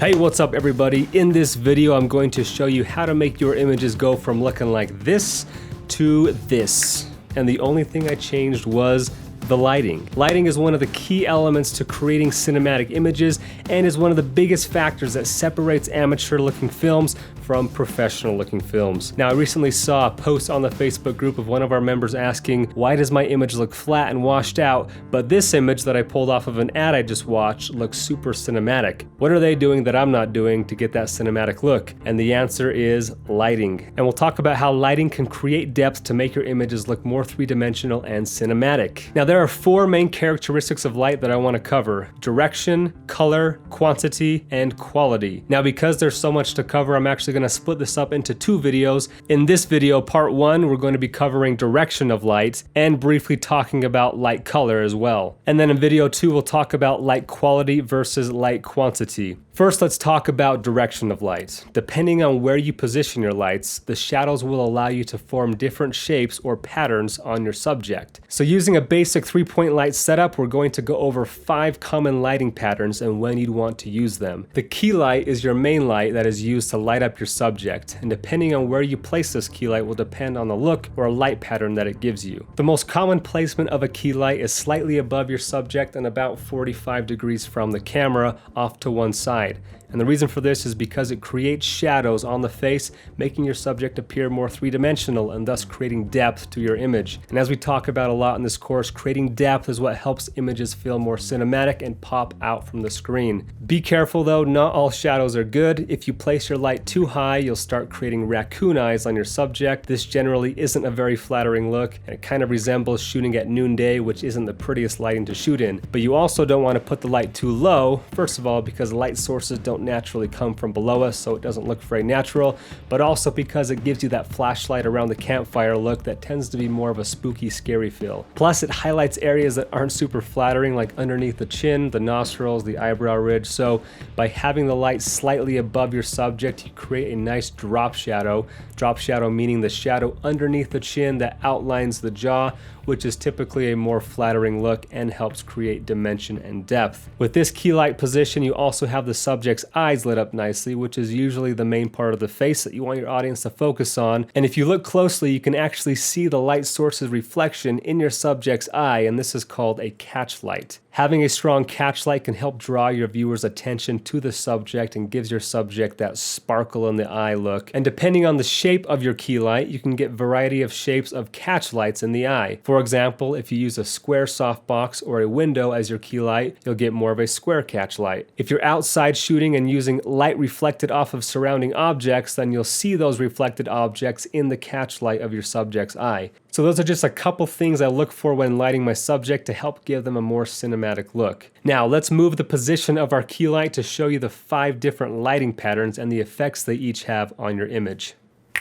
Hey, what's up everybody? In this video, I'm going to show you how to make your images go from looking like this to this. And the only thing I changed was the lighting. Lighting is one of the key elements to creating cinematic images and is one of the biggest factors that separates amateur looking films from professional looking films. Now, I recently saw a post on the Facebook group of one of our members asking, why does my image look flat and washed out, but this image that I pulled off of an ad I just watched looks super cinematic? What are they doing that I'm not doing to get that cinematic look? And the answer is lighting. And we'll talk about how lighting can create depth to make your images look more three-dimensional and cinematic. Now, there are four main characteristics of light that I want to cover: direction, color, quantity, and quality. Now, because there's so much to cover, I'm actually going to split this up into two videos. In this video, part one, we're going to be covering direction of light and briefly talking about light color as well. And then in video two, we'll talk about light quality versus light quantity. First, let's talk about direction of light. Depending on where you position your lights, the shadows will allow you to form different shapes or patterns on your subject. So using a basic three-point light setup, we're going to go over 5 common lighting patterns and when you'd want to use them. The key light is your main light that is used to light up your subject, and depending on where you place this key light will depend on the look or light pattern that it gives you. The most common placement of a key light is slightly above your subject and about 45 degrees from the camera off to one side. And the reason for this is because it creates shadows on the face, making your subject appear more three-dimensional and thus creating depth to your image. And as we talk about a lot in this course, creating depth is what helps images feel more cinematic and pop out from the screen. Be careful though, not all shadows are good. If you place your light too high, you'll start creating raccoon eyes on your subject. This generally isn't a very flattering look, and it kind of resembles shooting at noonday, which isn't the prettiest lighting to shoot in. But you also don't want to put the light too low, first of all, because light sources don't naturally come from below us, so it doesn't look very natural, but also because it gives you that flashlight around the campfire look that tends to be more of a spooky, scary feel. Plus, it highlights areas that aren't super flattering, like underneath the chin, the nostrils, the eyebrow ridge. So by having the light slightly above your subject, you create a nice drop shadow. Drop shadow meaning the shadow underneath the chin that outlines the jaw, which is typically a more flattering look and helps create dimension and depth. With this key light position, you also have the subject's eyes lit up nicely, which is usually the main part of the face that you want your audience to focus on. And if you look closely, you can actually see the light source's reflection in your subject's eye, and this is called a catch light. Having a strong catch light can help draw your viewer's attention to the subject and gives your subject that sparkle in the eye look. And depending on the shape of your key light, you can get a variety of shapes of catch lights in the eye. For example, if you use a square softbox or a window as your key light, you'll get more of a square catch light. If you're outside shooting and using light reflected off of surrounding objects, then you'll see those reflected objects in the catch light of your subject's eye. So those are just a couple things I look for when lighting my subject to help give them a more cinematic look. Now let's move the position of our key light to show you the 5 different lighting patterns and the effects they each have on your image.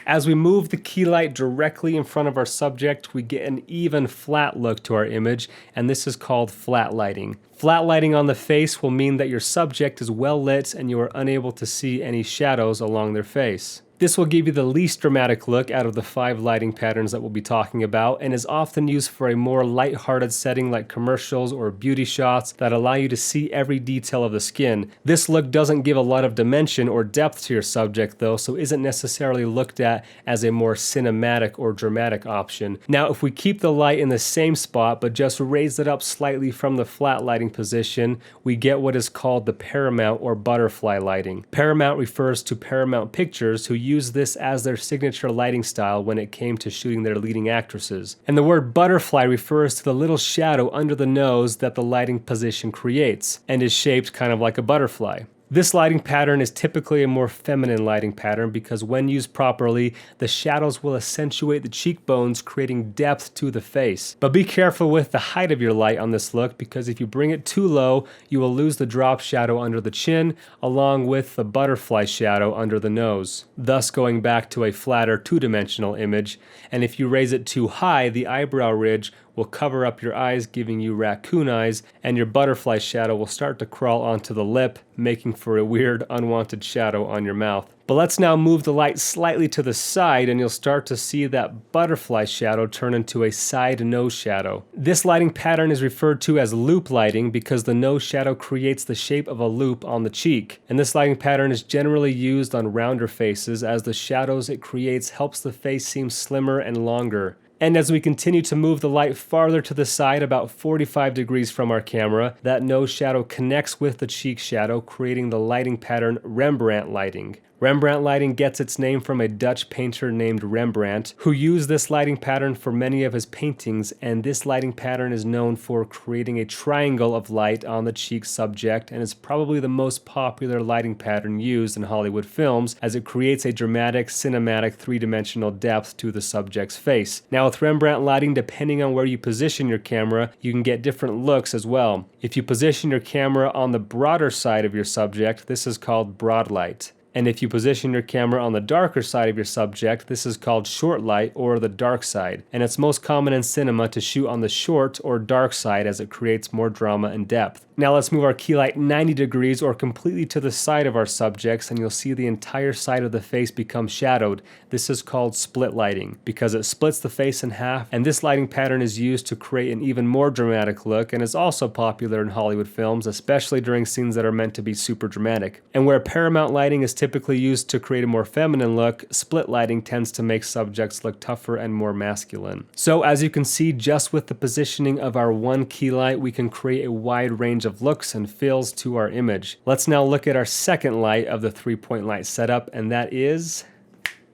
As we move the key light directly in front of our subject, we get an even flat look to our image, and this is called flat lighting. Flat lighting on the face will mean that your subject is well lit and you are unable to see any shadows along their face. This will give you the least dramatic look out of the 5 lighting patterns that we'll be talking about, and is often used for a more light-hearted setting like commercials or beauty shots that allow you to see every detail of the skin. This look doesn't give a lot of dimension or depth to your subject though, so isn't necessarily looked at as a more cinematic or dramatic option. Now, if we keep the light in the same spot but just raise it up slightly from the flat lighting position, we get what is called the Paramount or butterfly lighting. Paramount refers to Paramount Pictures, who used this as their signature lighting style when it came to shooting their leading actresses. And the word butterfly refers to the little shadow under the nose that the lighting position creates, and is shaped kind of like a butterfly. This lighting pattern is typically a more feminine lighting pattern because when used properly, the shadows will accentuate the cheekbones, creating depth to the face. But be careful with the height of your light on this look, because if you bring it too low, you will lose the drop shadow under the chin, along with the butterfly shadow under the nose, thus going back to a flatter two-dimensional image. And if you raise it too high, the eyebrow ridge will cover up your eyes, giving you raccoon eyes, and your butterfly shadow will start to crawl onto the lip, making for a weird, unwanted shadow on your mouth. But let's now move the light slightly to the side and you'll start to see that butterfly shadow turn into a side nose shadow. This lighting pattern is referred to as loop lighting because the nose shadow creates the shape of a loop on the cheek. And this lighting pattern is generally used on rounder faces as the shadows it creates helps the face seem slimmer and longer. And as we continue to move the light farther to the side, about 45 degrees from our camera, that nose shadow connects with the cheek shadow, creating the lighting pattern Rembrandt Lighting. Rembrandt lighting gets its name from a Dutch painter named Rembrandt, who used this lighting pattern for many of his paintings, and this lighting pattern is known for creating a triangle of light on the cheek subject and is probably the most popular lighting pattern used in Hollywood films as it creates a dramatic, cinematic, three-dimensional depth to the subject's face. Now with Rembrandt lighting, depending on where you position your camera, you can get different looks as well. If you position your camera on the broader side of your subject, this is called broad light. And if you position your camera on the darker side of your subject, this is called short light or the dark side. And it's most common in cinema to shoot on the short or dark side as it creates more drama and depth. Now let's move our key light 90 degrees or completely to the side of our subjects and you'll see the entire side of the face become shadowed. This is called split lighting because it splits the face in half, and this lighting pattern is used to create an even more dramatic look and is also popular in Hollywood films, especially during scenes that are meant to be super dramatic. And where Paramount Lighting is typically used to create a more feminine look, split lighting tends to make subjects look tougher and more masculine. So as you can see, just with the positioning of our one key light, we can create a wide range of looks and feels to our image. Let's now look at our second light of the 3-point light setup, and that is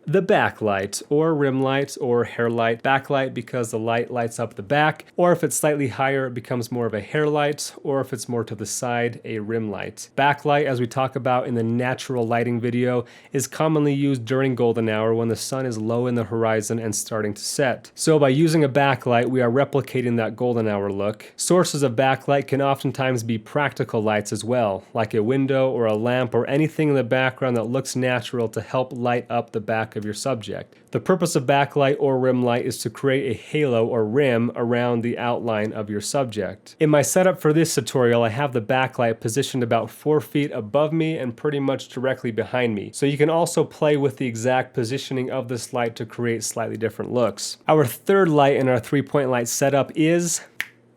the backlight, or rim light, or hair light. Backlight because the light lights up the back, or if it's slightly higher, it becomes more of a hair light, or if it's more to the side, a rim light. Backlight, as we talk about in the natural lighting video, is commonly used during golden hour when the sun is low in the horizon and starting to set. So by using a backlight, we are replicating that golden hour look. Sources of backlight can oftentimes be practical lights as well, like a window or a lamp or anything in the background that looks natural to help light up the back of your subject. The purpose of backlight or rim light is to create a halo or rim around the outline of your subject. In my setup for this tutorial, I have the backlight positioned about 4 feet above me and pretty much directly behind me. So you can also play with the exact positioning of this light to create slightly different looks. Our third light in our 3-point light setup is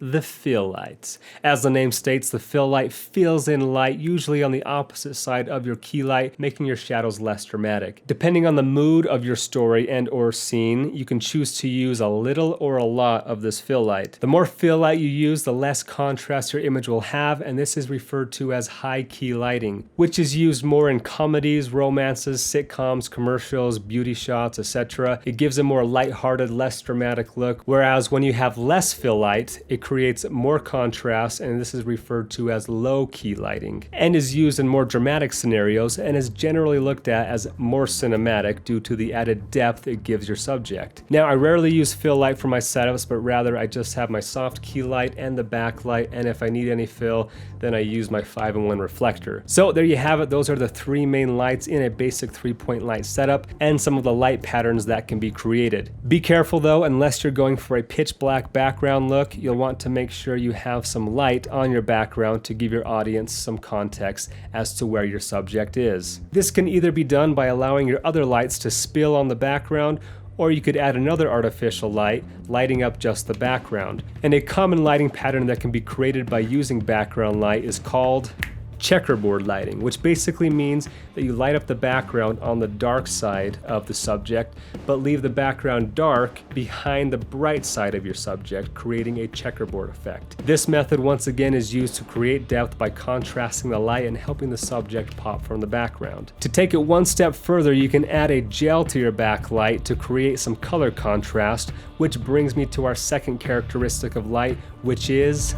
the fill light. As the name states, the fill light fills in light, usually on the opposite side of your key light, making your shadows less dramatic. Depending on the mood of your story and or scene, you can choose to use a little or a lot of this fill light. The more fill light you use, the less contrast your image will have, and this is referred to as high key lighting, which is used more in comedies, romances, sitcoms, commercials, beauty shots, etc. It gives a more lighthearted, less dramatic look, whereas when you have less fill light, it creates more contrast, and this is referred to as low key lighting, and is used in more dramatic scenarios and is generally looked at as more cinematic due to the added depth it gives your subject. Now, I rarely use fill light for my setups, but rather I just have my soft key light and the backlight, and if I need any fill, then I use my 5-in-1 reflector. So there you have it. Those are the 3 main lights in a basic 3-point light setup and some of the light patterns that can be created. Be careful though, unless you're going for a pitch black background look, you'll want to make sure you have some light on your background to give your audience some context as to where your subject is. This can either be done by allowing your other lights to spill on the background, or you could add another artificial light, lighting up just the background. And a common lighting pattern that can be created by using background light is called checkerboard lighting, which basically means that you light up the background on the dark side of the subject, but leave the background dark behind the bright side of your subject, creating a checkerboard effect. This method once again is used to create depth by contrasting the light and helping the subject pop from the background. To take it one step further, you can add a gel to your backlight to create some color contrast, which brings me to our second characteristic of light, which is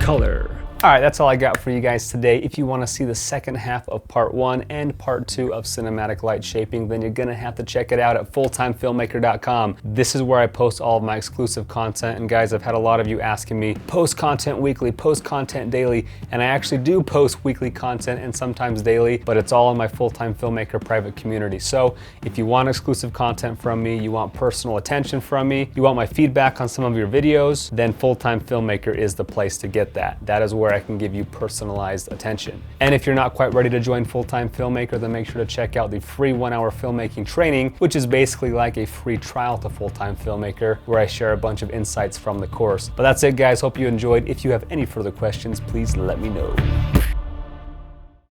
color. All right, that's all I got for you guys today. If you want to see the second half of part 1 and part 2 of cinematic light shaping, then you're gonna have to check it out at fulltimefilmmaker.com. This is where I post all of my exclusive content. And guys, I've had a lot of you asking me, post content weekly, post content daily, and I actually do post weekly content and sometimes daily, but it's all in my Full-Time Filmmaker private community. So if you want exclusive content from me, you want personal attention from me, you want my feedback on some of your videos, then Full-Time Filmmaker is the place to get that. That is where I can give you personalized attention. And if you're not quite ready to join Full-Time Filmmaker, then make sure to check out the free 1-hour filmmaking training, which is basically like a free trial to Full-Time Filmmaker, where I share a bunch of insights from the course. But that's it, guys. Hope you enjoyed. If you have any further questions, please let me know.